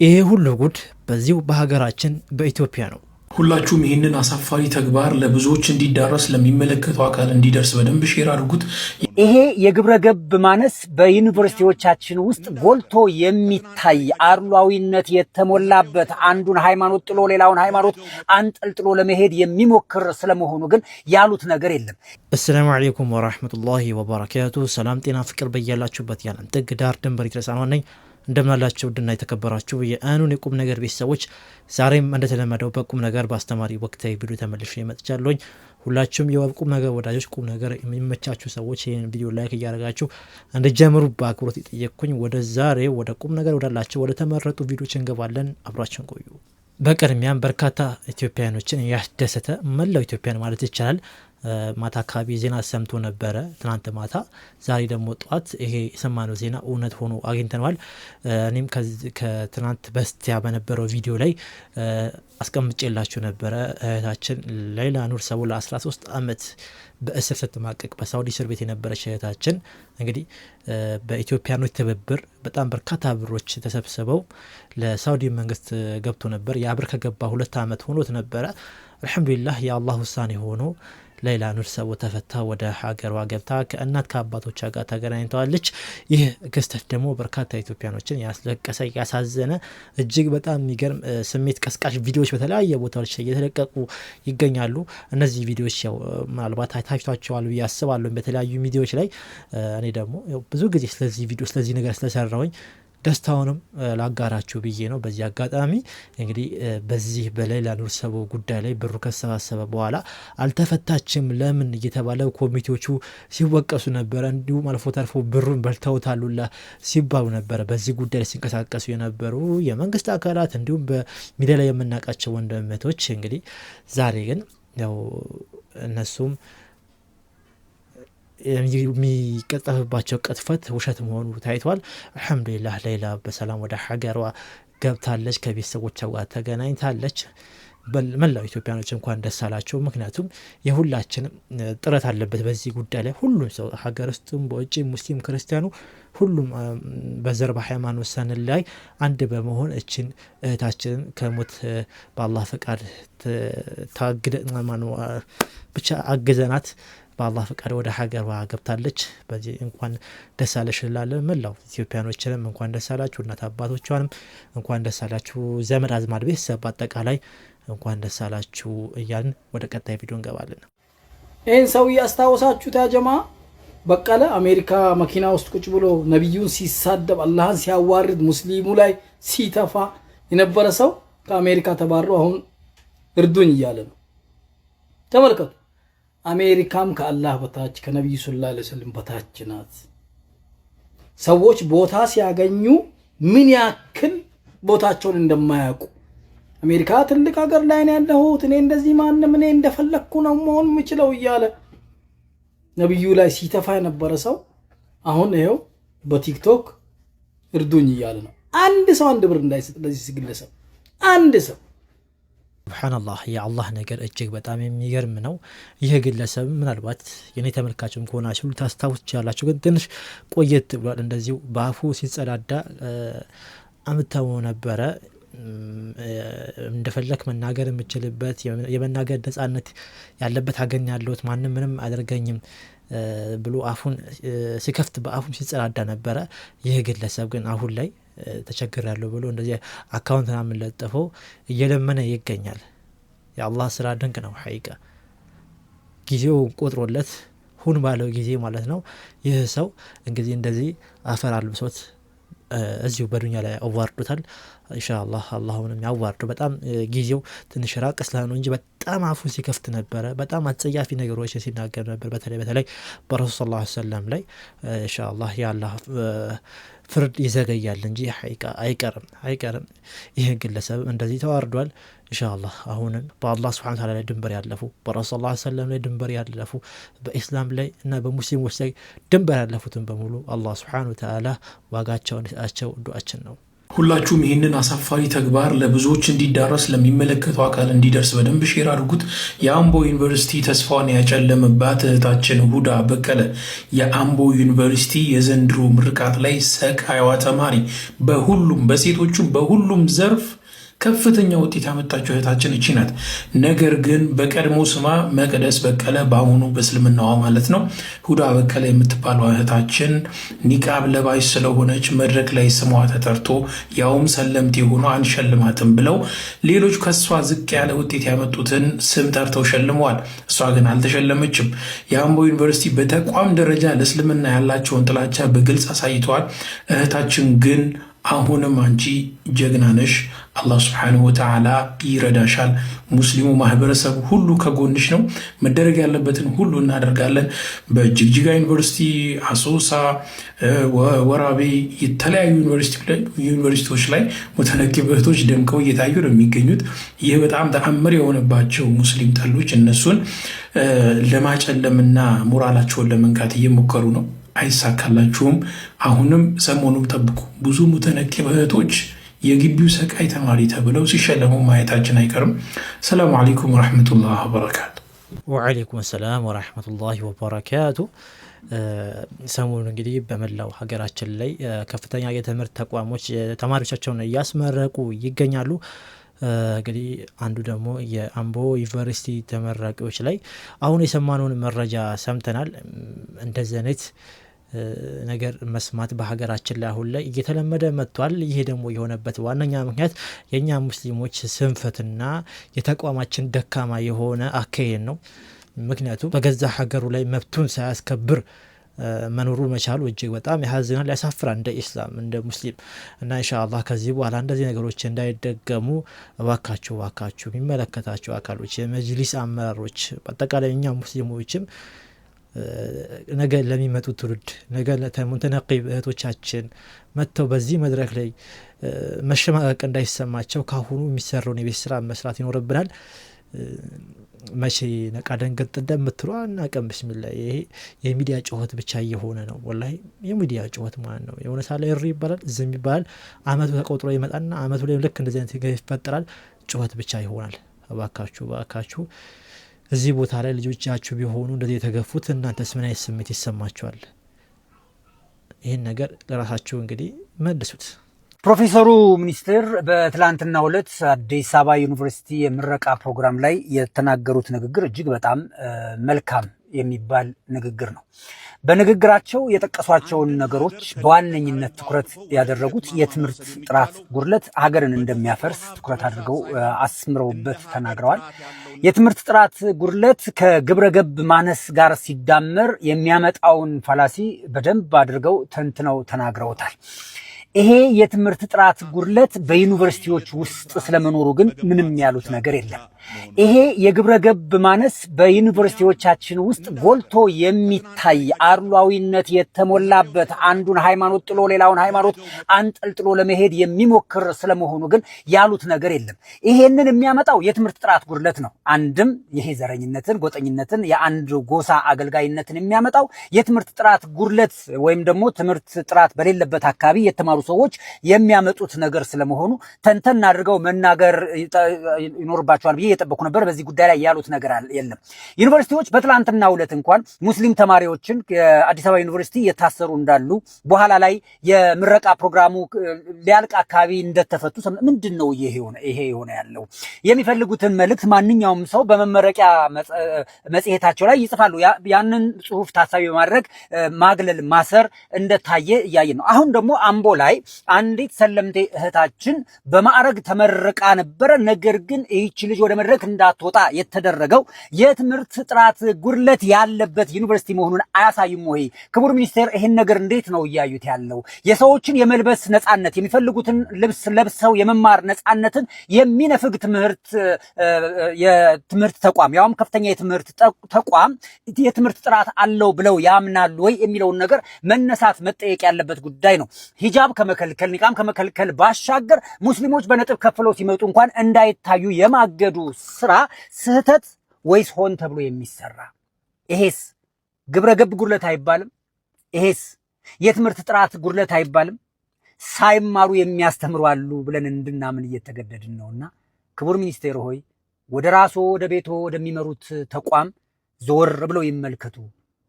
ይሄ ሁሉ ጉድ በዚሁ በሀገራችን በኢትዮጵያ ነው። ሁላችሁም ይህንን አሳፋሪ ተግባር ለብዙዎች እንዲዳረስ ለሚመለከተው አካል እንዲደርስ በደንብ ሼር አድርጉት። ይሄ የግብረ ገብ ማነስ በዩኒቨርሲቲዎቻችን ውስጥ ጎልቶ የሚታይ አድሏዊነት የተሞላበት አንዱን ሃይማኖት ጥሎ ሌላውን ሃይማኖት አንጠልጥሎ ለመሄድ የሚሞክር ስለመሆኑ ግን ያሉት ነገር የለም። አሰላሙ አለይኩም ወራህመቱላሂ ወበረካቱ። ሰላም ጤና ፍቅር በያላችሁበት ያለን ጥግ ዳር ድንበር ይድረሳን ነኝ። እንደምናላችሁ ድና የተከበራችሁ የአኑን የቁም ነገር ቤተሰቦች ዛሬም እንደተለመደው በቁም ነገር በአስተማሪ ወቅታዊ ቪዲዮ ተመልሼ መጥቻለሁኝ። ሁላችሁም የቁም ነገር ወዳጆች ቁም ነገር የሚመቻችሁ ሰዎች ይህን ቪዲዮ ላይክ እያደረጋችሁ እንድጀምሩ በአክብሮት የጠየቅኩኝ። ወደ ዛሬ ወደ ቁም ነገር ወዳላችሁ ወደ ተመረጡ ቪዲዮች እንገባለን። አብራችሁን ቆዩ። በቅድሚያም በርካታ ኢትዮጵያኖችን ያስደሰተ መላው ኢትዮጵያን ማለት ይቻላል ማታ አካባቢ ዜና ሰምቶ ነበረ ትናንት ማታ። ዛሬ ደግሞ ጠዋት ይሄ የሰማነው ዜና እውነት ሆኖ አግኝተነዋል። እኔም ከትናንት በስቲያ በነበረው ቪዲዮ ላይ አስቀምጬላችሁ ነበረ። እህታችን ሌይላ ኑር ሰቡ ለ13 ዓመት በእስር ስትማቀቅ በሳውዲ እስር ቤት የነበረች እህታችን እንግዲህ በኢትዮጵያኖች ትብብር በጣም በርካታ ብሮች ተሰብስበው ለሳውዲ መንግስት ገብቶ ነበር። ያ ብር ከገባ 2 ዓመት ሆኖት ነበረ። አልሐምዱሊላህ የአላህ ውሳኔ ሆኖ ሌይላ ኑር ሰቡ ተፈታ ወደ ሀገሯ ገብታ ከእናት ከአባቶቿ ጋር ተገናኝተዋለች። ይህ ክስተት ደግሞ በርካታ ኢትዮጵያኖችን ያስለቀሰ ያሳዘነ እጅግ በጣም የሚገርም ስሜት ቀስቃሽ ቪዲዮዎች በተለያየ ቦታዎች እየተለቀቁ ይገኛሉ። እነዚህ ቪዲዮዎች ያው ምናልባት ታይቷቸዋል ብዬ አስባለሁ በተለያዩ ሚዲያዎች ላይ። እኔ ደግሞ ብዙ ጊዜ ስለዚህ ነገር ስለሰራሁኝ ደስታውንም ላጋራችሁ ብዬ ነው። በዚህ አጋጣሚ እንግዲህ በዚህ በሌይላ ኑር ሰቡ ጉዳይ ላይ ብሩ ከሰባሰበ በኋላ አልተፈታችም ለምን እየተባለ ኮሚቴዎቹ ሲወቀሱ ነበረ። እንዲሁም አልፎ ተርፎ ብሩን በልተውታሉላ ሲባሉ ነበረ። በዚህ ጉዳይ ላይ ሲንቀሳቀሱ የነበሩ የመንግስት አካላት እንዲሁም በሚዲያ ላይ የምናውቃቸው ወንድሞች እንግዲህ ዛሬ ግን ያው እነሱም የሚቀጠፍባቸው ቅጥፈት ውሸት መሆኑ ታይቷል። አልሐምዱሊላህ ሌይላ በሰላም ወደ ሀገሯ ገብታለች፣ ከቤተሰቦቿ ጋር ተገናኝታለች። መላው ኢትዮጵያኖች እንኳን ደስ አላቸው። ምክንያቱም የሁላችንም ጥረት አለበት በዚህ ጉዳይ ላይ ሁሉም ሰው ሀገር ውስጥም በውጭ ሙስሊም ክርስቲያኑ ሁሉም በዘር በሃይማኖት ሳንለያይ አንድ በመሆን እችን እህታችንን ከሞት በአላህ ፈቃድ ብቻ አግዘናት በአላህ ፈቃድ ወደ ሀገሯ ገብታለች። በዚህ እንኳን ደስ አለሽ እንላለን። መላው ኢትዮጵያኖችንም እንኳን ደስ አላችሁ፣ እናት አባቶቿንም እንኳን ደስ አላችሁ፣ ዘመድ አዝማድ ቤተሰብ በአጠቃላይ እንኳን ደስ አላችሁ እያልን ወደ ቀጣይ ቪዲዮ እንገባለን። ይህን ሰው እያስታወሳችሁት ያጀማ በቀለ አሜሪካ መኪና ውስጥ ቁጭ ብሎ ነቢዩን ሲሳደብ አላህን ሲያዋርድ ሙስሊሙ ላይ ሲተፋ የነበረ ሰው ከአሜሪካ ተባሮ አሁን እርዱኝ እያለ ነው። ተመልከቱ። አሜሪካም ከአላህ በታች ከነብዩ ሰለላሁ ዐለይሂ ወሰለም በታች ናት። ሰዎች ቦታ ሲያገኙ ምን ያክል ቦታቸውን እንደማያውቁ አሜሪካ ትልቅ ሀገር ላይ ነው ያለሁት እኔ እንደዚህ ማንም እኔ እንደፈለኩ ነው መሆን የምችለው እያለ ነብዩ ላይ ሲተፋ የነበረ ሰው አሁን ይሄው በቲክቶክ እርዱኝ እያለ ነው። አንድ ሰው አንድ ብር እንዳይሰጥ ለዚህ ግለሰብ አንድ ሰው ሱብሃንአላህ የአላህ ነገር እጅግ በጣም የሚገርም ነው። ይህ ግለሰብ ምናልባት የኔ ተመልካችም ከሆናችሁ ታስታውሱ ትችላላችሁ፣ ግን ትንሽ ቆየት ብሏል። እንደዚሁ በአፉ ሲጸዳዳ አምታው ነበረ። እንደፈለክ መናገር የምችልበት የመናገር ነጻነት ያለበት ሀገር ያለሁት ማንም ምንም አደረገኝም ብሎ አፉን ሲከፍት በአፉም ሲጸዳዳ ነበረ። ይህ ግለሰብ ግን አሁን ላይ ተቸግሬያለሁ ብሎ እንደዚህ አካውንት ምናምን ለጥፈው እየለመነ ይገኛል። የአላህ ስራ ድንቅ ነው። ሐቂቃ ጊዜው ቆጥሮለት ሁን ባለው ጊዜ ማለት ነው። ይህ ሰው እንግዲህ እንደዚህ አፈር አልብሶት እዚሁ በዱንያ ላይ አዋርዶታል። ኢንሻአላህ አላሁንም ያዋርደው። በጣም ጊዜው ትንሽ ራቅ ስላለ ነው እንጂ በጣም አፉን ሲከፍት ነበረ። በጣም አጸያፊ ነገሮች ሲናገር ነበር። በተለይ በረሱል ሰለላሁ ዐለይሂ ወሰለም ላይ ኢንሻአላህ የአላህ ፍርድ ይዘገያል እንጂ ሐቂቃ አይቀርም። ይህ ግለሰብ እንደዚህ ተዋርዷል። ኢንሻአላህ አሁንም በአላህ ሱብሓነሁ ወተዓላ ላይ ድንበር ያለፉ በረሱል ሰለላሁ ዐለይሂ ወሰለም ላይ ድንበር ያለፉ በኢስላም ላይ እና በሙስሊሞች ላይ ድንበር ያለፉትን በሙሉ አላህ ሱብሓነሁ ወተዓላ ዋጋቸውን ይስጣቸው ዱዓችን ነው። ሁላችሁም ይህንን አሳፋሪ ተግባር ለብዙዎች እንዲዳረስ ለሚመለከተው አካል እንዲደርስ በደንብ ሼር አድርጉት። የአምቦ ዩኒቨርሲቲ ተስፋዋን ያጨለመባት እህታችን ሁዳ በቀለ የአምቦ ዩኒቨርሲቲ የዘንድሮ ምርቃት ላይ ሰቃይዋ ተማሪ በሁሉም በሴቶቹም በሁሉም ዘርፍ ከፍተኛ ውጤት ያመጣችው እህታችን እቺ ናት። ነገር ግን በቀድሞ ስማ መቅደስ በቀለ በአሁኑ በእስልምናዋ ማለት ነው ሁዳ በቀለ የምትባለው እህታችን ኒቃብ ለባሽ ስለሆነች መድረክ ላይ ስሟ ተጠርቶ ያውም ሰለምት የሆኑ አንሸልማትም ብለው ሌሎች ከሷ ዝቅ ያለ ውጤት ያመጡትን ስም ጠርተው ሸልመዋል። እሷ ግን አልተሸለመችም። የአምቦ ዩኒቨርሲቲ በተቋም ደረጃ ለእስልምና ያላቸውን ጥላቻ በግልጽ አሳይተዋል። እህታችን ግን አሁንም አንቺ ጀግና ነሽ። አላህ ስብሓንሁ ወተዓላ ይረዳሻል። ሙስሊሙ ማህበረሰብ ሁሉ ከጎንሽ ነው። መደረግ ያለበትን ሁሉ እናደርጋለን። በጅግጅጋ ዩኒቨርሲቲ፣ አሶሳ፣ ወራቤ የተለያዩ ዩኒቨርሲቲዎች ላይ ሙተነቂብ እህቶች ደምቀው እየታዩ ነው የሚገኙት። ይህ በጣም ተአምር የሆነባቸው ሙስሊም ጠሎች እነሱን ለማጨለምና ሞራላቸውን ለመንካት እየሞከሩ ነው። አይሳካላችሁም። አሁንም ሰሞኑም ጠብቁ። ብዙ ሙተነቂብ እህቶች የግቢው ሰቃይ ተማሪ ተብለው ሲሸለሙ ማየታችን አይቀርም። ሰላሙ አለይኩም ወረሕመቱላህ ወበረካቱ። ወዓለይኩም ሰላም ወረሕመቱላህ ወበረካቱ። ሰሞኑን እንግዲህ በመላው ሀገራችን ላይ ከፍተኛ የትምህርት ተቋሞች ተማሪዎቻቸውን እያስመረቁ ይገኛሉ። እንግዲህ አንዱ ደግሞ የአምቦ ዩኒቨርሲቲ ተመራቂዎች ላይ አሁን የሰማነውን መረጃ ሰምተናል። እንደዚህ አይነት ነገር መስማት በሀገራችን ላይ አሁን ላይ እየተለመደ መጥቷል። ይሄ ደግሞ የሆነበት ዋነኛ ምክንያት የእኛ ሙስሊሞች ስንፈትና የተቋማችን ደካማ የሆነ አካሄድ ነው። ምክንያቱም በገዛ ሀገሩ ላይ መብቱን ሳያስከብር መኖሩ መቻሉ እጅግ በጣም ያሳዝናል፣ ያሳፍራል እንደ ኢስላም እንደ ሙስሊም እና ኢንሻአላህ ከዚህ በኋላ እንደዚህ ነገሮች እንዳይደገሙ እባካችሁ የሚመለከታቸው አካሎች፣ የመጅሊስ አመራሮች፣ በአጠቃላይ እኛ ሙስሊሞችም ነገ ለሚመጡ ትውልድ ነገ ሙተነቂብ እህቶቻችን መጥተው በዚህ መድረክ ላይ መሸማቀቅ እንዳይሰማቸው ካሁኑ የሚሰራውን የቤት ስራ መስራት ይኖርብናል። መቼ ነቃ ደንገጥ እንደምትሉ አናውቅም። ቢስሚላ ይሄ የሚዲያ ጩኸት ብቻ እየሆነ ነው። ወላሂ የሚዲያ ጩኸት ማለት ነው። የሆነ ሳለ እሪ ይባላል፣ ዝም ይባላል። አመቱ ተቆጥሮ ይመጣና አመቱ ላይ ልክ እንደዚህ አይነት ይፈጠራል። ጩኸት ብቻ ይሆናል። እባካችሁ እዚህ ቦታ ላይ ልጆቻችሁ ቢሆኑ እንደዚህ የተገፉት እናንተስ ምን አይነት ስሜት ይሰማችኋል? ይህን ነገር ለራሳችሁ እንግዲህ መልሱት። ፕሮፌሰሩ ሚኒስትር በትላንትናው ዕለት አዲስ አበባ ዩኒቨርሲቲ የምረቃ ፕሮግራም ላይ የተናገሩት ንግግር እጅግ በጣም መልካም የሚባል ንግግር ነው። በንግግራቸው የጠቀሷቸውን ነገሮች በዋነኝነት ትኩረት ያደረጉት የትምህርት ጥራት ጉድለት ሀገርን እንደሚያፈርስ ትኩረት አድርገው አስምረውበት ተናግረዋል። የትምህርት ጥራት ጉድለት ከግብረ ገብ ማነስ ጋር ሲዳመር የሚያመጣውን ፋላሲ በደንብ አድርገው ተንትነው ተናግረውታል። ይሄ የትምህርት ጥራት ጉድለት በዩኒቨርሲቲዎች ውስጥ ስለመኖሩ ግን ምንም ያሉት ነገር የለም። ይሄ የግብረ ገብ ማነስ በዩኒቨርሲቲዎቻችን ውስጥ ጎልቶ የሚታይ አድሏዊነት የተሞላበት አንዱን ሃይማኖት ጥሎ ሌላውን ሃይማኖት አንጠልጥሎ ለመሄድ የሚሞክር ስለመሆኑ ግን ያሉት ነገር የለም። ይሄንን የሚያመጣው የትምህርት ጥራት ጉድለት ነው። አንድም ይሄ ዘረኝነትን፣ ጎጠኝነትን፣ የአንድ ጎሳ አገልጋይነትን የሚያመጣው የትምህርት ጥራት ጉድለት ወይም ደግሞ ትምህርት ጥራት በሌለበት አካባቢ የተማሩ ሰዎች የሚያመጡት ነገር ስለመሆኑ ተንተን አድርገው መናገር ይኖርባቸዋል ብዬ የጠበቁ ነበር። በዚህ ጉዳይ ላይ ያሉት ነገር የለም። ዩኒቨርሲቲዎች በትላንትናው ዕለት እንኳን ሙስሊም ተማሪዎችን ከአዲስ አበባ ዩኒቨርሲቲ የታሰሩ እንዳሉ በኋላ ላይ የምረቃ ፕሮግራሙ ሊያልቅ አካባቢ እንደተፈቱ ምንድን ነው ይሄ የሆነ ያለው? የሚፈልጉትን መልእክት ማንኛውም ሰው በመመረቂያ መጽሔታቸው ላይ ይጽፋሉ። ያንን ጽሁፍ ታሳቢ በማድረግ ማግለል፣ ማሰር እንደታየ እያየን ነው። አሁን ደግሞ አምቦ ላይ አንዲት ሰለምቴ እህታችን በማዕረግ ተመርቃ ነበረ። ነገር ግን ይህች ልጅ ወደ መድረክ እንዳትወጣ የተደረገው የትምህርት ጥራት ጉድለት ያለበት ዩኒቨርሲቲ መሆኑን አያሳይም ወይ? ክቡር ሚኒስቴር ይህን ነገር እንዴት ነው እያዩት ያለው? የሰዎችን የመልበስ ነፃነት፣ የሚፈልጉትን ልብስ ለብሰው የመማር ነፃነትን የሚነፍግ የትምህርት ተቋም ያውም ከፍተኛ የትምህርት ተቋም የትምህርት ጥራት አለው ብለው ያምናሉ ወይ የሚለውን ነገር መነሳት መጠየቅ ያለበት ጉዳይ ነው። ሂጃብ ከመከልከል ኒቃም ከመከልከል ባሻገር ሙስሊሞች በነጥብ ከፍለው ሲመጡ እንኳን እንዳይታዩ የማገዱ ስራ ስህተት ወይስ ሆን ተብሎ የሚሰራ? ይሄስ ግብረ ገብ ጉድለት አይባልም? ይሄስ የትምህርት ጥራት ጉድለት አይባልም? ሳይማሩ የሚያስተምሩ አሉ ብለን እንድናምን እየተገደድን ነውና ክቡር ሚኒስቴር ሆይ ወደ ራሶ ወደ ቤቶ ወደሚመሩት ተቋም ዞር ብለው ይመልከቱ።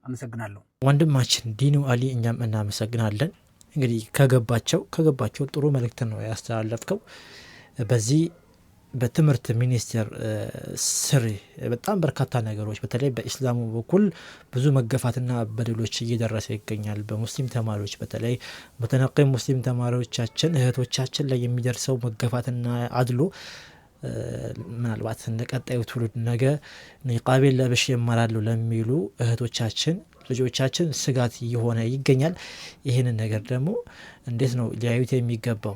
አመሰግናለሁ። ወንድማችን ዲኑ አሊ እኛም እናመሰግናለን። እንግዲህ ከገባቸው ጥሩ መልእክት ነው ያስተላለፍከው። በዚህ በትምህርት ሚኒስቴር ስር በጣም በርካታ ነገሮች በተለይ በኢስላሙ በኩል ብዙ መገፋትና በደሎች እየደረሰ ይገኛል። በሙስሊም ተማሪዎች በተለይ ሙተነቂም ሙስሊም ተማሪዎቻችን እህቶቻችን ላይ የሚደርሰው መገፋትና አድሎ ምናልባት እንደ ቀጣዩ ትውልድ ነገ ኒቃቤን ለብሼ እማራለሁ ለሚሉ እህቶቻችን ልጆቻችን ስጋት እየሆነ ይገኛል። ይህንን ነገር ደግሞ እንዴት ነው ሊያዩት የሚገባው?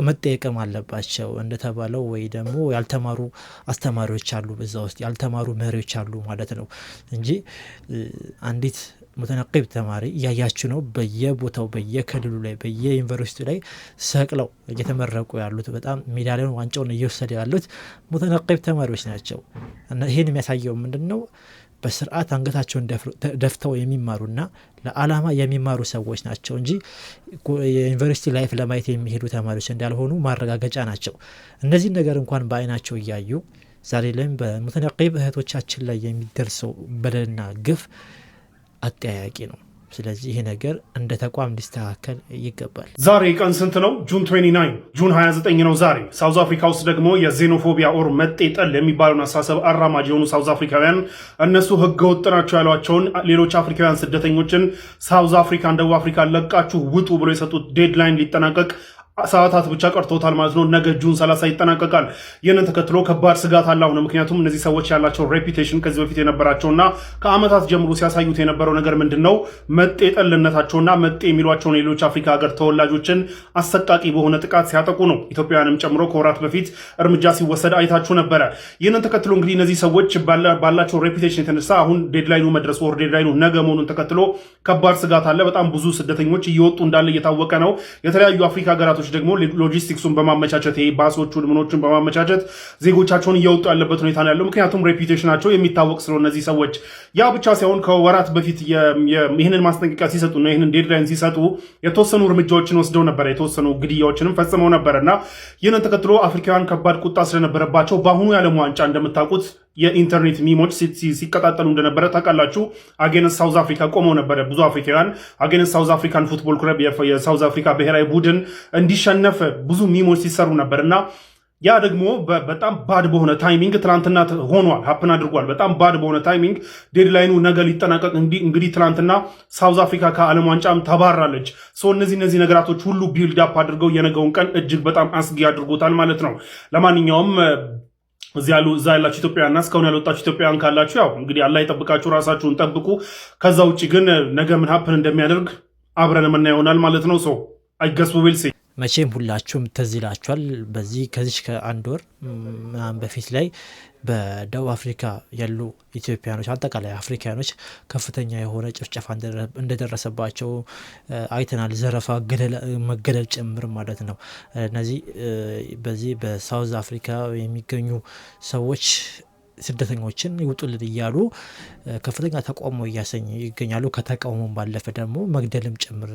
መጠየቅም አለባቸው እንደተባለው። ወይ ደግሞ ያልተማሩ አስተማሪዎች አሉ፣ በዛ ውስጥ ያልተማሩ መሪዎች አሉ ማለት ነው እንጂ አንዲት ሙተነቂብ ተማሪ እያያችሁ ነው በየቦታው በየክልሉ ላይ በየዩኒቨርሲቲ ላይ ሰቅለው እየተመረቁ ያሉት በጣም ሜዳሊያን ዋንጫውን እየወሰዱ ያሉት ሙተነቂብ ተማሪዎች ናቸው። እና ይህን የሚያሳየው ምንድን ነው? በስርዓት አንገታቸውን ደፍተው የሚማሩና ለዓላማ የሚማሩ ሰዎች ናቸው እንጂ የዩኒቨርሲቲ ላይፍ ለማየት የሚሄዱ ተማሪዎች እንዳልሆኑ ማረጋገጫ ናቸው። እነዚህ ነገር እንኳን በአይናቸው እያዩ ዛሬ ላይም በሙተነቂብ እህቶቻችን ላይ የሚደርሰው በደልና ግፍ አጠያያቂ ነው። ስለዚህ ይሄ ነገር እንደ ተቋም ሊስተካከል ይገባል። ዛሬ ቀን ስንት ነው? ጁን 29 ጁን 29 ነው ዛሬ። ሳውዝ አፍሪካ ውስጥ ደግሞ የዜኖፎቢያ ኦር መጤጠል የሚባለውን አስተሳሰብ አራማጅ የሆኑ ሳውዝ አፍሪካውያን እነሱ ህገ ወጥ ናቸው ያሏቸውን ሌሎች አፍሪካውያን ስደተኞችን ሳውዝ አፍሪካን ደቡብ አፍሪካ ለቃችሁ ውጡ ብሎ የሰጡት ዴድላይን ሊጠናቀቅ ሰዓታት ብቻ ቀርቶታል ማለት ነው። ነገ ጁን 30 ይጠናቀቃል። ይህንን ተከትሎ ከባድ ስጋት አለ አሁን። ምክንያቱም እነዚህ ሰዎች ያላቸው ሬፒቴሽን ከዚህ በፊት የነበራቸውና ከአመታት ጀምሮ ሲያሳዩት የነበረው ነገር ምንድነው? መጤ ጠልነታቸውና መጤ የሚሏቸውን የሌሎች አፍሪካ ሀገር ተወላጆችን አሰቃቂ በሆነ ጥቃት ሲያጠቁ ነው። ኢትዮጵያውያንም ጨምሮ ከወራት በፊት እርምጃ ሲወሰድ አይታችሁ ነበረ። ይህንን ተከትሎ እንግዲህ እነዚህ ሰዎች ባላቸው ሬፒቴሽን የተነሳ አሁን ዴድላይኑ መድረሱ ወር ዴድላይኑ ነገ መሆኑን ተከትሎ ከባድ ስጋት አለ። በጣም ብዙ ስደተኞች እየወጡ እንዳለ እየታወቀ ነው። የተለያዩ አፍሪካ ሀገራቶች ደግሞ ሎጂስቲክሱን በማመቻቸት ባሶቹን ምኖችን በማመቻቸት ዜጎቻቸውን እያወጡ ያለበት ሁኔታ ነው ያለው። ምክንያቱም ሬፒቴሽናቸው የሚታወቅ ስለሆነ እነዚህ ሰዎች። ያ ብቻ ሳይሆን ከወራት በፊት ይህንን ማስጠንቀቂያ ሲሰጡ ነው ይህንን ዴድላይን ሲሰጡ የተወሰኑ እርምጃዎችን ወስደው ነበር፣ የተወሰኑ ግድያዎችንም ፈጽመው ነበር እና ይህንን ተከትሎ አፍሪካውያን ከባድ ቁጣ ስለነበረባቸው በአሁኑ የዓለም ዋንጫ እንደምታውቁት የኢንተርኔት ሚሞች ሲቀጣጠሉ እንደነበረ ታውቃላችሁ። አጌንስት ሳውዝ አፍሪካ ቆመው ነበረ ብዙ አፍሪካውያን አጌንስት ሳውዝ አፍሪካን ፉትቦል ክለብ የሳውዝ አፍሪካ ብሔራዊ ቡድን እንዲሸነፍ ብዙ ሚሞች ሲሰሩ ነበር እና ያ ደግሞ በጣም ባድ በሆነ ታይሚንግ ትናንትና ሆኗል፣ ሀፕን አድርጓል። በጣም ባድ በሆነ ታይሚንግ ዴድላይኑ ነገ ሊጠናቀቅ እንግዲህ ትናንትና ሳውዝ አፍሪካ ከዓለም ዋንጫም ተባራለች። እነዚህ ነገራቶች ሁሉ ቢልድ አፕ አድርገው የነገውን ቀን እጅግ በጣም አስጊ አድርጎታል ማለት ነው። ለማንኛውም እዛ ያላችሁ ኢትዮጵያውያንና እስካሁን ያልወጣችሁ ኢትዮጵያውያን ካላችሁ ያው እንግዲህ አላህ ይጠብቃችሁ፣ ራሳችሁን ጠብቁ። ከዛ ውጭ ግን ነገ ምን ሀፕን እንደሚያደርግ አብረን የምናየው ይሆናል ማለት ነው። አይገስ ዊል ሲ መቼም ሁላችሁም ትዝ ይላችኋል። ከዚች ከአንድ ወር ምናምን በፊት ላይ በደቡብ አፍሪካ ያሉ ኢትዮጵያኖች አጠቃላይ አፍሪካኖች ከፍተኛ የሆነ ጭፍጨፋ እንደደረሰባቸው አይተናል። ዘረፋ፣ መገደል ጭምር ማለት ነው። እነዚህ በዚህ በሳውዝ አፍሪካ የሚገኙ ሰዎች ስደተኞችን ይውጡልን እያሉ ከፍተኛ ተቃውሞ እያሰኙ ይገኛሉ። ከተቃውሞ ባለፈ ደግሞ መግደልም ጭምር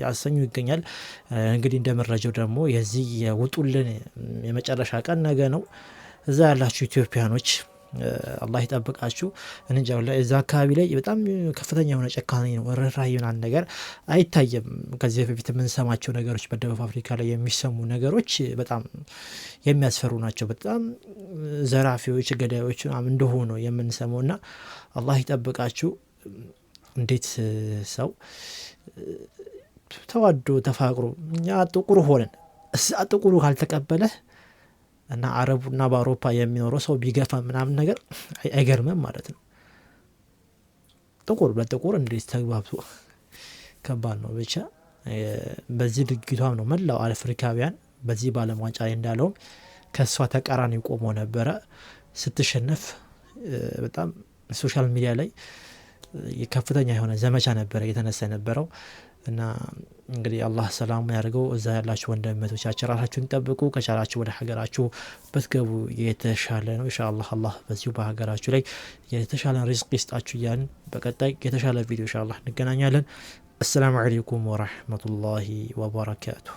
ያሰኙ ይገኛል። እንግዲህ እንደ መረጃው ደግሞ የዚህ የውጡልን የመጨረሻ ቀን ነገ ነው። እዛ ያላችሁ ኢትዮጵያኖች አላህ ይጠብቃችሁ። እንጃ እዛ አካባቢ ላይ በጣም ከፍተኛ የሆነ ጨካኝ ነው፣ ርህራሄ ምናምን ነገር አይታየም። ከዚህ በፊት የምንሰማቸው ነገሮች በደቡብ አፍሪካ ላይ የሚሰሙ ነገሮች በጣም የሚያስፈሩ ናቸው። በጣም ዘራፊዎች፣ ገዳዮች እንደሆኑ የምንሰማው እና አላህ ይጠብቃችሁ። እንዴት ሰው ተዋዶ ተፋቅሮ እኛ ጥቁር ሆነን ጥቁሩ ካልተቀበለ እና አረቡና በአውሮፓ የሚኖረው ሰው ቢገፋ ምናምን ነገር አይገርምም ማለት ነው። ጥቁር በጥቁር እንዴት ተግባብቶ ከባድ ነው። ብቻ በዚህ ድርጊቷም ነው መላው አፍሪካውያን በዚህ በዓለም ዋንጫ ላይ እንዳለውም ከሷ ተቃራኒ ቆሞ ነበረ። ስትሸነፍ በጣም ሶሻል ሚዲያ ላይ ከፍተኛ የሆነ ዘመቻ ነበረ የተነሳ የነበረው እና እንግዲህ አላህ ሰላሙን ያደርገው። እዛ ያላችሁ ወንድሞቻችን ራሳችሁን ጠብቁ። ከቻላችሁ ወደ ሀገራችሁ በትገቡ የተሻለ ነው ኢንሻአላህ። አላህ በዚሁ በሀገራችሁ ላይ የተሻለ ሪዝቅ ይስጣችሁ እያልን በቀጣይ የተሻለ ቪዲዮ ኢንሻአላህ እንገናኛለን። አሰላሙ አለይኩም ወራህመቱላሂ ወበረካቱሁ።